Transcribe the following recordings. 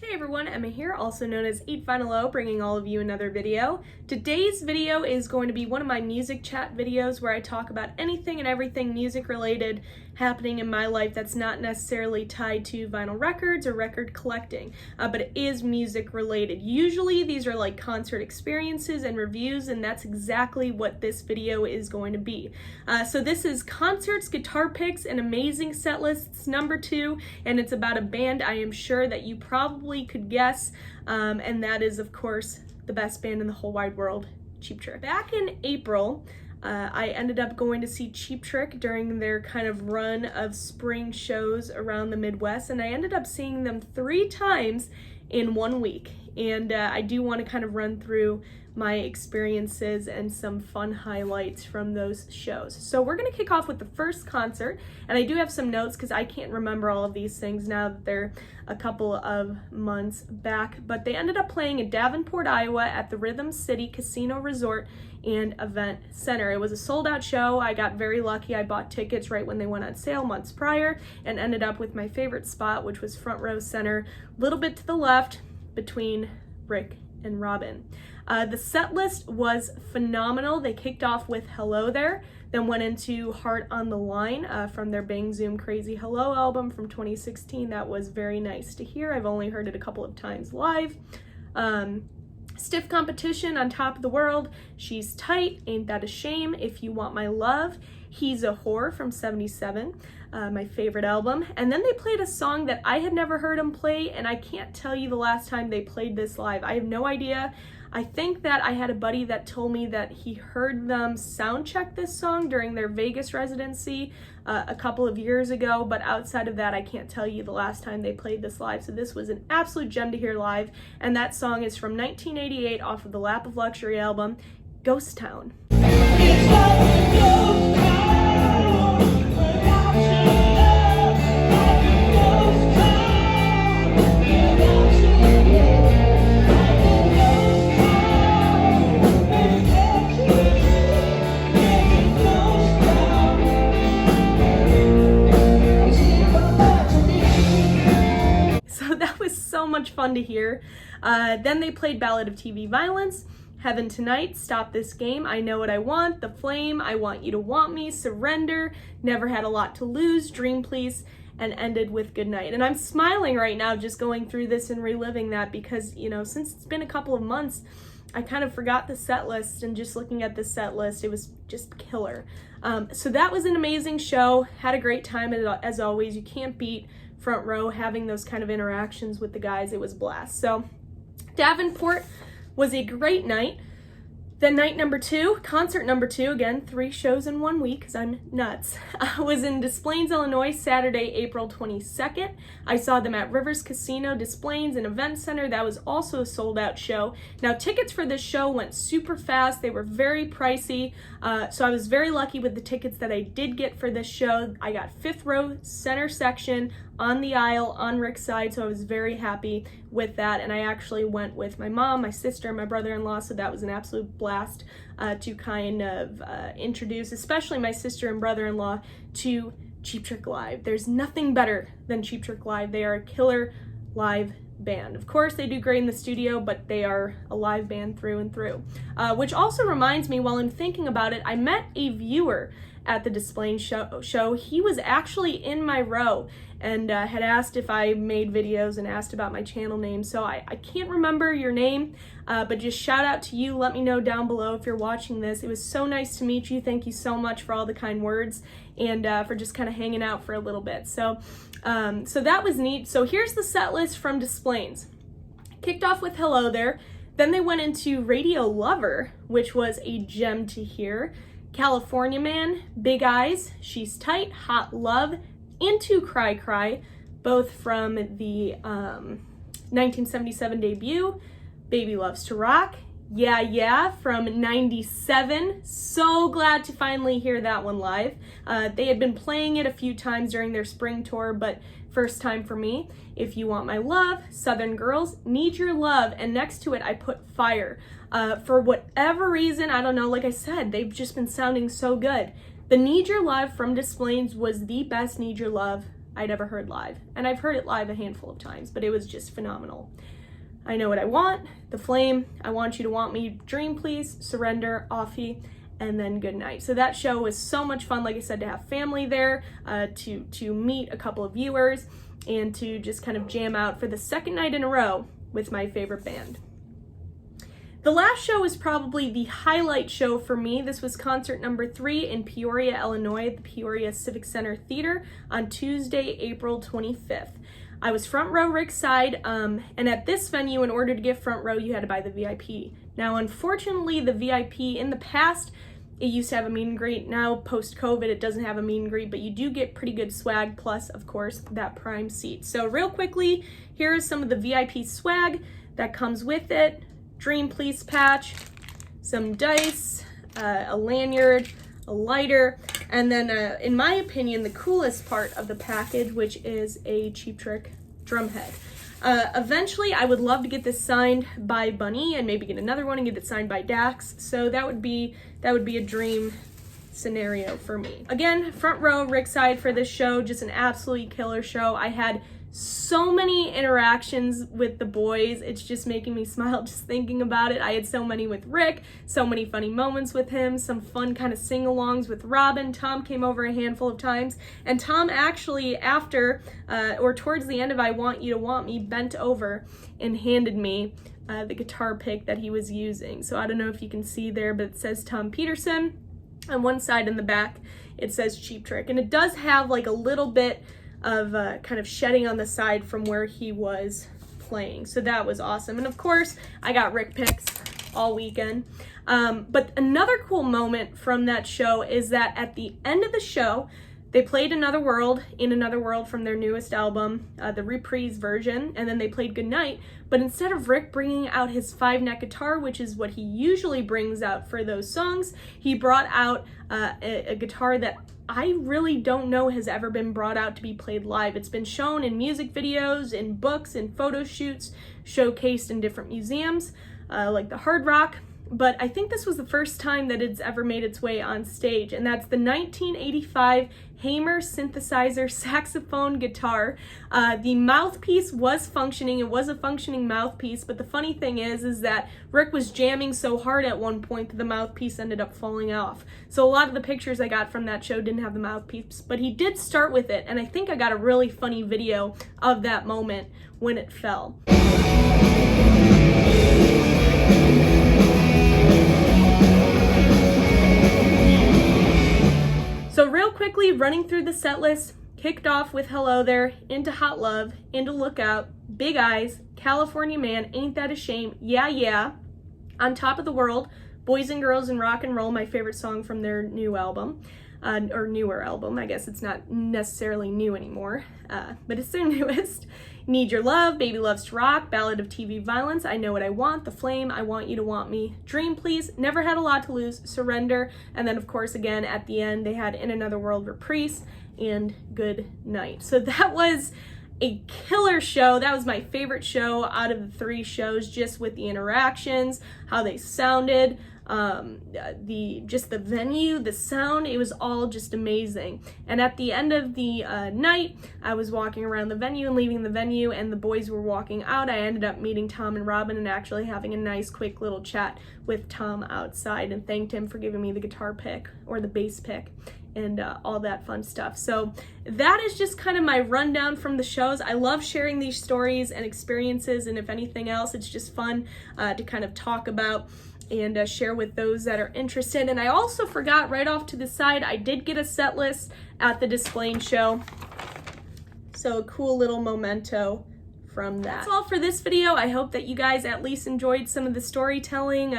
Hey everyone, Emma here, also known as 8vinyllow, bringing all of you another video. Today's video is going to be one of my music chat videos where I talk about anything and everything music related happening in my life that's not necessarily tied to vinyl records or record collecting, but it is music related. Usually these are like concert experiences and reviews, and that's exactly what this video is going to be. So this is Concerts, Guitar Picks, and Amazing Set Lists number 2, and it's about a band I am sure that you probably could guess, and that is of course the best band in the whole wide world, Cheap Trick. Back in April, I ended up going to see Cheap Trick during their kind of run of spring shows around the Midwest, and I ended up seeing them 3 times in 1 week. And I do want to kind of run through my experiences and some fun highlights from those shows. So we're going to kick off with the first concert, and I do have some notes because I can't remember all of these things now that they're a couple of months back, but they ended up playing in Davenport, Iowa at the Rhythm City Casino Resort and Event Center. It was a sold-out show. I got very lucky. I bought tickets right when they went on sale months prior and ended up with my favorite spot, which was front row center, a little bit to the left between Rick and Robin. The set list was phenomenal. They kicked off with Hello There, then went into Heart on the Line from their Bang Zoom Crazy Hello album from 2016. That was very nice to hear. I've only heard it a couple of times live. Stiff Competition, On Top of the World, She's Tight, Ain't That a Shame, If You Want My Love, He's a Whore from 77, my favorite album. And then they played a song that I had never heard them play, and I can't tell you the last time they played this live. I have no idea. I think that I had a buddy that told me that he heard them sound check this song during their Vegas residency a couple of years ago, but outside of that, I can't tell you the last time they played this live. So this was an absolute gem to hear live, and that song is from 1988 off of the Lap of Luxury album, Ghost Town. So much fun to hear. Then they played Ballad of TV Violence, Heaven Tonight, Stop This Game, I Know What I Want, The Flame, I Want You to Want Me, Surrender, Never Had a Lot to Lose, Dream Please, and ended with Good Night. And I'm smiling right now just going through this and reliving that because, you know, since it's been a couple of months, I kind of forgot the set list, and just looking at the set list, it was just killer. So that was an amazing show. Had a great time, as always. You can't beat front row, having those kind of interactions with the guys. It was a blast. So Davenport was a great night. Then night number 2, concert number 2, again, 3 shows in 1 week because I'm nuts, was in Des Plaines, Illinois, Saturday, April 22nd. I saw them at Rivers Casino, Des Plaines, and Event Center. That was also a sold-out show. Now, tickets for this show went super fast. They were very pricey, so I was very lucky with the tickets that I did get for this show. I got 5th row, center section, on the aisle, on Rick's side, so I was very happy with that, and I actually went with my mom, my sister, my brother-in-law, so that was an absolute blast to kind of introduce, especially my sister and brother-in-law, to Cheap Trick Live. There's nothing better than Cheap Trick Live. They are a killer live band. Of course, they do great in the studio, but they are a live band through and through. Which also reminds me, while I'm thinking about it, I met a viewer at the Des Plaines show. He was actually in my row and had asked if I made videos and asked about my channel name. So I can't remember your name, but just shout out to you. Let me know down below if you're watching this. It was so nice to meet you. Thank you so much for all the kind words and for just kind of hanging out for a little bit. So that was neat. So here's the set list from Des Plaines. Kicked off with Hello There. Then they went into Radio Lover, which was a gem to hear. California Man, Big Eyes, She's Tight, Hot Love, Into Cry Cry, both from the 1977 debut. Baby Loves to Rock, Yeah Yeah from 97. So glad to finally hear that one live. They had been playing it a few times during their spring tour, but first time for me. If You Want My Love, Southern Girls, Need Your Love, and next to it I put Fire. For whatever reason, I don't know, like I said, they've just been sounding so good. The Need Your Love from Des Plaines was the best Need Your Love I'd ever heard live. And I've heard it live a handful of times, but it was just phenomenal. I Know What I Want, The Flame, I Want You to Want Me, Dream Please, Surrender, Offie, and then Good Night. So that show was so much fun, like I said, to have family there, to meet a couple of viewers, and to just kind of jam out for the second night in a row with my favorite band. The last show was probably the highlight show for me. This was concert number 3 in Peoria, Illinois at the Peoria Civic Center Theater on Tuesday, April 25th. I was front row Rick's side, and at this venue, in order to get front row, you had to buy the VIP. Now, unfortunately, the VIP in the past, it used to have a meet and greet. Now, post-COVID, it doesn't have a meet and greet, but you do get pretty good swag, plus, of course, that prime seat. So real quickly, here is some of the VIP swag that comes with it. Dream Please patch, some dice, a lanyard, a lighter, and then, in my opinion, the coolest part of the package, which is a Cheap Trick drum head. Eventually, I would love to get this signed by Bunny and maybe get another one and get it signed by Dax. So that would be a dream scenario for me. Again, front row, Rick's side for this show, just an absolutely killer show. I had so many interactions with the boys. It's just making me smile just thinking about it. I had so many with Rick, so many funny moments with him, some fun kind of sing-alongs with Robin. Tom came over a handful of times, and Tom actually after, or towards the end of I Want You to Want Me, bent over and handed me the guitar pick that he was using. So I don't know if you can see there, but it says Tom Peterson. On one side in the back, it says Cheap Trick, and it does have like a little bit of kind of shedding on the side from where he was playing. So that was awesome. And of course, I got Rick picks all weekend. But another cool moment from that show is that at the end of the show, they played Another World, In Another World from their newest album, the reprise version, and then they played Goodnight. But instead of Rick bringing out his 5-neck guitar, which is what he usually brings out for those songs, he brought out a guitar that I really don't know has ever been brought out to be played live. It's been shown in music videos, in books, in photo shoots, showcased in different museums, like the Hard Rock. But I think this was the first time that it's ever made its way on stage, and that's the 1985 Hamer synthesizer saxophone guitar. The mouthpiece was functioning. It was a functioning mouthpiece, but the funny thing is that Rick was jamming so hard at one point that the mouthpiece ended up falling off. So a lot of the pictures I got from that show didn't have the mouthpiece, but he did start with it, and I think I got a really funny video of that moment when it fell. So real quickly, running through the set list, kicked off with Hello There, into Hot Love, into Lookout, Big Eyes, California Man, Ain't That a Shame, Yeah Yeah, On Top of the World, Boys and Girls and Rock and Roll, my favorite song from their new album, or newer album. I guess it's not necessarily new anymore, but it's their newest. Need Your Love, Baby Loves to Rock, Ballad of TV Violence, I Know What I Want, The Flame, I Want You to Want Me, Dream Please, Never Had a Lot to Lose, Surrender, and then of course again at the end they had In Another World reprise and Good Night. So that was a killer show. That was my favorite show out of the 3 shows, just with the interactions, how they sounded, the venue, the sound, it was all just amazing. And at the end of the night, I was walking around the venue and leaving the venue, and the boys were walking out. I ended up meeting Tom and Robin and actually having a nice quick little chat with Tom outside, and thanked him for giving me the guitar pick, or the bass pick, and all that fun stuff. So that is just kind of my rundown from the shows. I love sharing these stories and experiences, and if anything else, it's just fun to kind of talk about and share with those that are interested. And I also forgot, right off to the side, I did get a set list at the Displaying show. So a cool little memento from that. That's all for this video. I hope that you guys at least enjoyed some of the storytelling.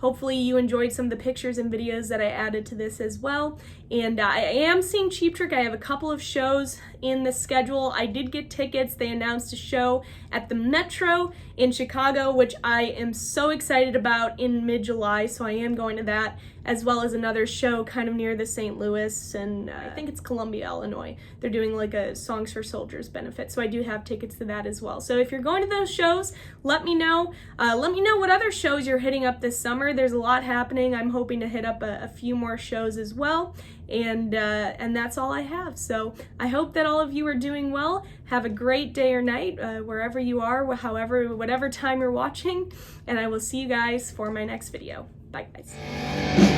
Hopefully you enjoyed some of the pictures and videos that I added to this as well. And I am seeing Cheap Trick. I have a couple of shows in the schedule. I did get tickets. They announced a show at the Metro in Chicago, which I am so excited about, in mid-July, so I am going to that. as well as another show kind of near the St. Louis and I think it's Columbia, Illinois. They're doing like a Songs for Soldiers benefit, so I do have tickets to that as well. So if you're going to those shows, let me know. Let me know what other shows you're hitting up this summer. There's a lot happening. I'm hoping to hit up a few more shows as well. And that's all I have. So I hope that all of you are doing well. Have a great day or night, wherever you are, whatever time you're watching, and I will see you guys for my next video. Bye, guys.